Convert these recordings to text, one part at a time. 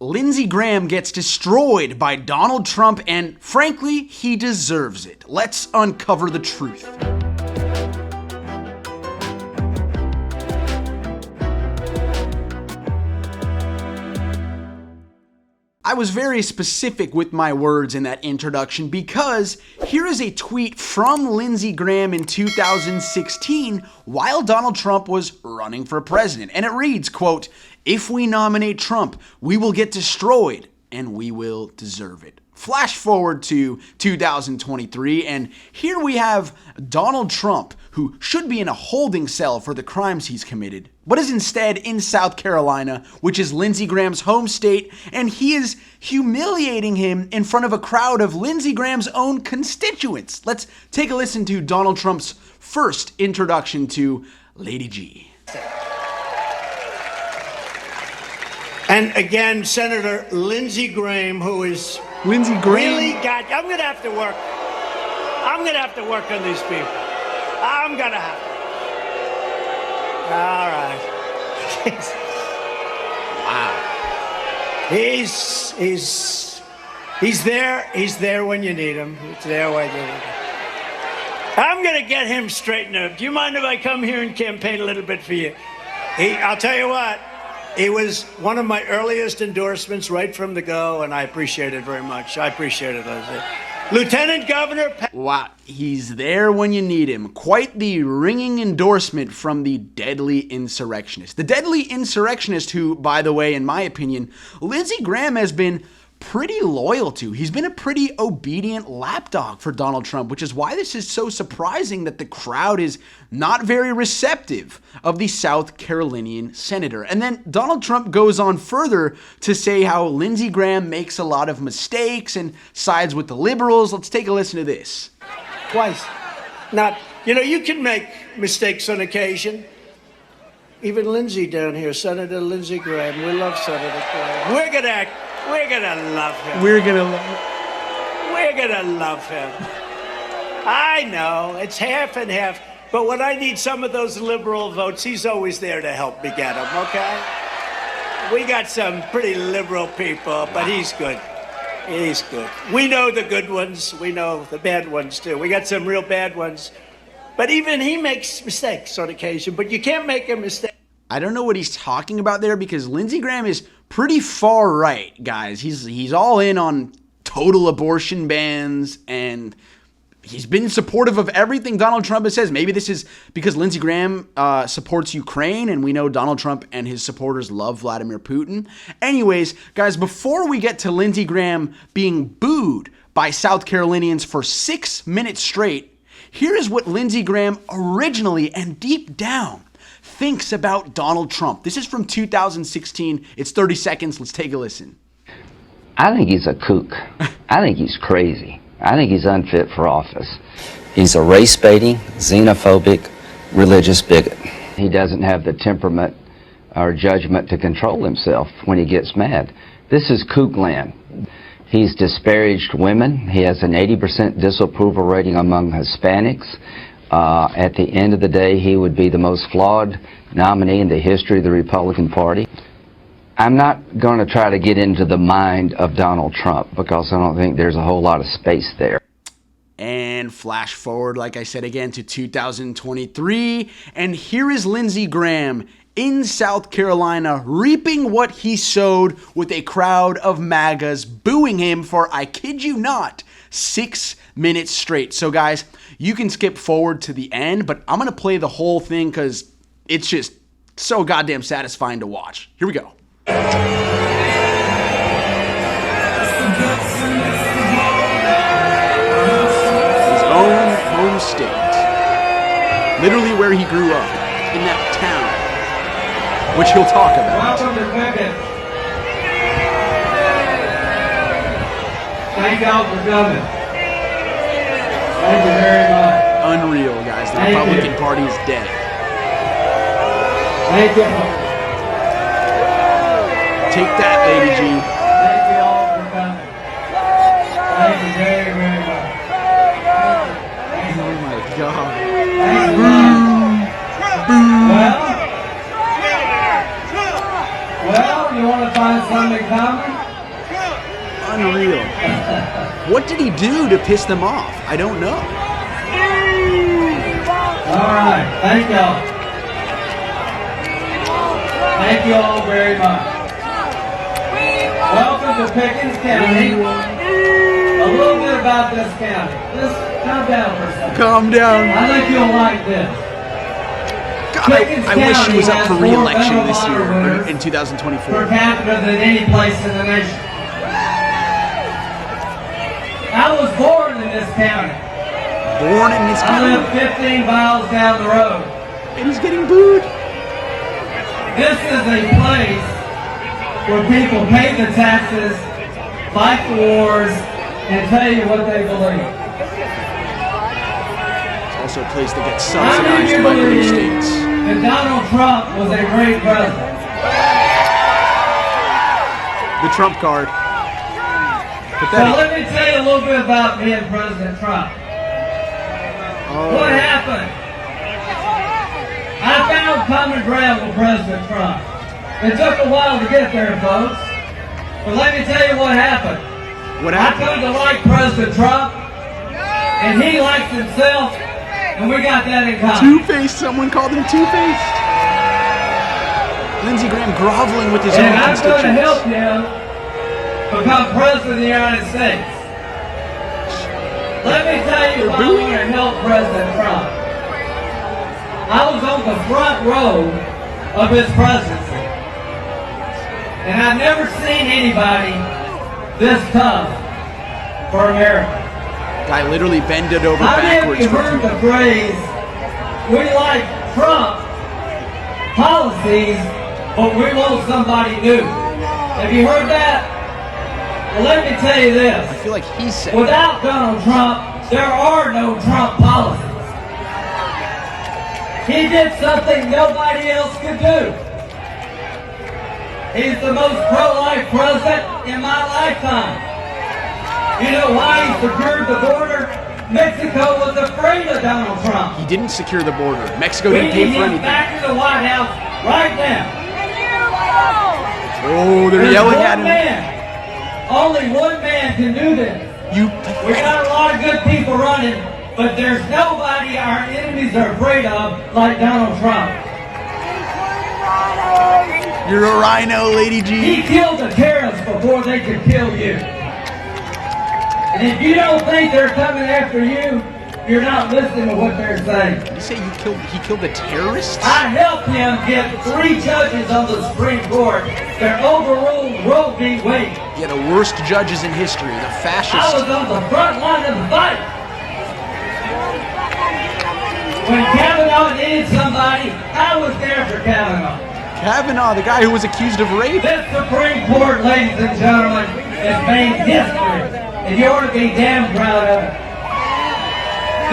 Lindsey Graham gets destroyed by Donald Trump, and frankly, he deserves it. Let's uncover the truth. I was very specific with my words in that introduction because here is a tweet from Lindsey Graham in 2016 while Donald Trump was running for president. And it reads, quote, "If we nominate Trump, we will get destroyed and we will deserve it." Flash forward to 2023, and here we have Donald Trump, who should be in a holding cell for the crimes he's committed, but is instead in South Carolina, which is Lindsey Graham's home state, and he is humiliating him in front of a crowd of Lindsey Graham's own constituents. Let's take a listen to Donald Trump's first introduction to Lady G. And again, Senator Lindsey Graham, who is Lindsey Graham? really I'm going to have to work. I'm going to have to work on these people. I'm going to have to. All right. Wow. He's there. He's there when you need him. He's there when you need him. I'm going to get him straightened up. Do you mind if I come here and campaign a little bit for you? I'll tell you what. He was one of my earliest endorsements right from the go, and I appreciate it very much. I appreciate it, Lindsey. Lieutenant Governor... Wow, he's there when you need him. Quite the ringing endorsement from the deadly insurrectionist. The deadly insurrectionist who, by the way, in my opinion, Lindsey Graham has been pretty loyal to. He's been a pretty obedient lapdog for Donald Trump, which is why this is so surprising that the crowd is not very receptive of the South Carolinian senator. And then Donald Trump goes on further to say how Lindsey Graham makes a lot of mistakes and sides with the liberals. Let's take a listen to this. Twice. Not, you can make mistakes on occasion. Even Lindsey down here, Senator Lindsey Graham. We love Senator Graham. We're gonna love him. We're gonna love him. I know, it's half and half, but when I need some of those liberal votes, he's always there to help me get them, okay? We got some pretty liberal people, but he's good. He's good. We know the good ones. We know the bad ones, too. We got some real bad ones. But even he makes mistakes on occasion, but you can't make a mistake. I don't know what he's talking about there because Lindsey Graham is pretty far right, guys. He's all in on total abortion bans, and he's been supportive of everything Donald Trump says. Maybe this is because Lindsey Graham supports Ukraine, and we know Donald Trump and his supporters love Vladimir Putin. Anyways, guys, before we get to Lindsey Graham being booed by South Carolinians for 6 minutes straight, here is what Lindsey Graham originally and deep down thinks about Donald Trump. This is from 2016. It's 30 seconds. Let's take a listen. I think he's a kook. I think he's crazy. I think he's unfit for office. He's a race-baiting, xenophobic, religious bigot. He doesn't have the temperament or judgment to control himself when he gets mad. This is kook land. He's disparaged women. He has an 80% disapproval rating among Hispanics. At the end of the day, he would be the most flawed nominee in the history of the Republican Party. I'm not going to try to get into the mind of Donald Trump because I don't think there's a whole lot of space there. And flash forward, like I said again, to 2023. And here is Lindsey Graham in South Carolina reaping what he sowed with a crowd of MAGAs booing him for, I kid you not, 6 minutes straight. So guys, you can skip forward to the end, but I'm going to play the whole thing because it's just so goddamn satisfying to watch. Here we go. His own home state. Literally where he grew up, in that town, which he'll talk about. Welcome to Pickett. Thank y'all for coming. Thank you very much. Unreal, guys. The Republican Party is dead. Thank you. Take that, Lady G. Thank you all for coming. Thank you very, very much. Oh my God. Thank you. Well, you want to find some in common? Unreal. What did he do to piss them off? I don't know. All right, thank y'all. Thank you all very much. Welcome to Pickens County. A little bit about this county. Just calm down for a second. Calm down. I think you'll like this. God, I wish he was up for re-election this year, or in 2024. Per capita than any place in the nation. I was born in this county. Born in this I county. live 15 miles down the road. And he's getting booed. This is a place where people pay the taxes, fight the wars, and tell you what they believe. It's also a place that gets How many of you subsidized by blue believe states. that Donald Trump was a great president? The Trump card. So Pathetic. let me tell you a little bit about me and President Trump. What happened? I found common ground with President Trump. It took a while to get there, folks. But let me tell you what happened. What I happened? come to like President Trump, and he likes himself, and we got that in common. Two-faced. Someone called him two-faced. Lindsey Graham groveling with his own And I'm going to help constituents. him become President of the United States. Let me tell you why I want to help President Trump. I was on the front row of his presidency. And I've never seen anybody this tough for America. Guy literally bended over How many of backwards you for heard the phrase, we like Trump policies, but we want somebody new? Have you heard that? Well, let me tell you this. I feel like he said. Without Donald Trump, there are no Trump policies. He did something nobody else could do. He's the most pro-life president in my lifetime. You know why he secured the border? Mexico was afraid of Donald Trump. He didn't secure the border. Mexico We didn't pay need for him anything. back in the White House right now. Oh, they're There's yelling one at him. man. Only one man can do this. You. We got a lot of good people running, but there's nobody our enemies are afraid of like Donald Trump. You're a rhino, Lady He G. killed the terrorists before they could kill you. And if you don't think they're coming after you, you're not listening to what they're saying. You say he killed the terrorists? I helped him get 3 judges on the Supreme Court that overruled Roe v. Wade. Yeah, the worst judges in history, the I fascists. was on the front line of the fight. When Kavanaugh needed somebody, I was there for Kavanaugh. Kavanaugh, the guy who was accused of rape. This Supreme Court, ladies and gentlemen, has made history, and you ought to be damn proud of it.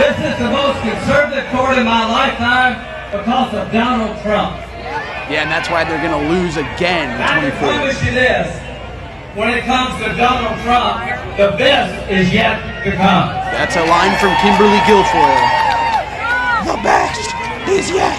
This is the most conservative court in my lifetime because of Donald Trump. Yeah, and that's why they're going to lose again in I can 24. promise you this, when it comes to Donald Trump, the best is yet to come. That's a line from Kimberly Guilfoyle. The best is yet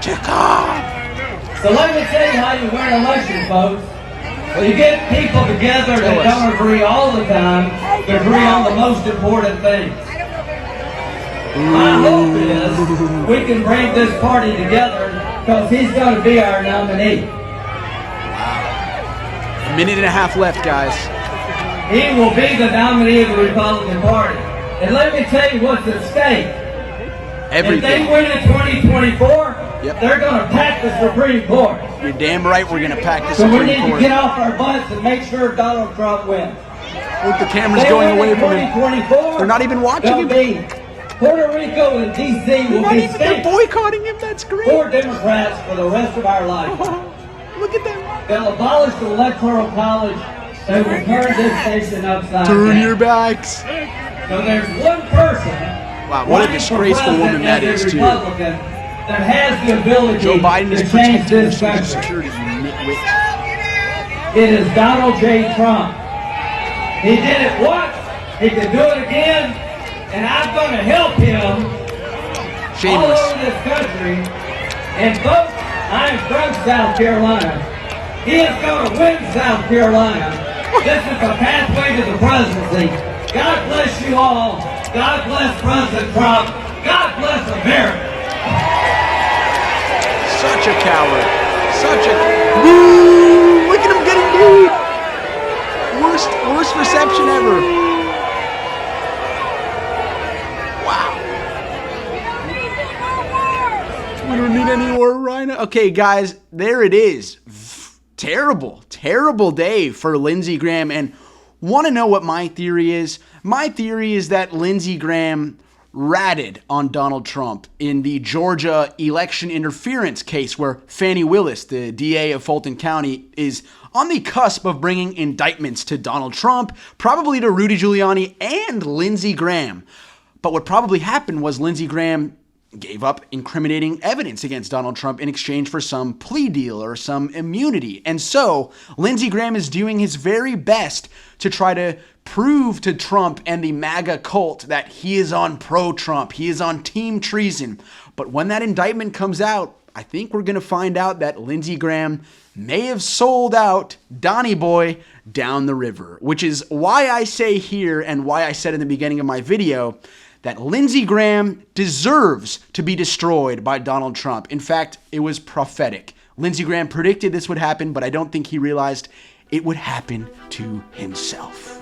to come. So let me tell you how you win an election, folks. Well, you get people together that Tell us. don't agree all the time, but agree on the most important things. My hope is we can bring this party together because he's going to be our nominee. A minute and a half left, guys. He will be the nominee of the Republican Party. And let me tell you what's at stake. If they Everything. win in 2024, Yep. they're going to pack the Supreme Court. You're damn right we're going to pack this So we Supreme need to Court. get off our butts and make sure Donald Trump wins. With the cameras They going win away in from him. 2024, They're not even watching they'll him. be Puerto Rico and D.C. They're will not be even, they're states boycotting him. That's great. for Democrats for the rest of our life. Look at them. They'll abolish the Electoral College. They will turn this nation upside Turn down. your backs. So there's one person. Wow, what a running for disgraceful woman president that as is, a too. Republican that has the ability Joe Biden is to change protecting this Social country. Security, you nitwit. It is Donald J. Trump. He did it once. He can do it again. And I'm going to help him all Shameless. over this country. And folks, I'm from South Carolina. He is going to win South Carolina. This is the pathway to the presidency. God bless you all. God bless President Trump. God bless America. Such a coward. Such a... Woo! Look at him getting booed. Worst reception ever. Wow. We don't need any more, Rhino. Okay, guys, there it is. Terrible, terrible day for Lindsey Graham. And want to know what my theory is? My theory is that Lindsey Graham ratted on Donald Trump in the Georgia election interference case where Fani Willis, the DA of Fulton County, is on the cusp of bringing indictments to Donald Trump, probably to Rudy Giuliani and Lindsey Graham. But what probably happened was Lindsey Graham gave up incriminating evidence against Donald Trump in exchange for some plea deal or some immunity. And so Lindsey Graham is doing his very best to try to prove to Trump and the MAGA cult that he is on pro-Trump, he is on team treason. But when that indictment comes out, I think we're going to find out that Lindsey Graham may have sold out Donnie Boy down the river, which is why I say here and why I said in the beginning of my video that Lindsey Graham deserves to be destroyed by Donald Trump. In fact, it was prophetic. Lindsey Graham predicted this would happen, but I don't think he realized it would happen to himself.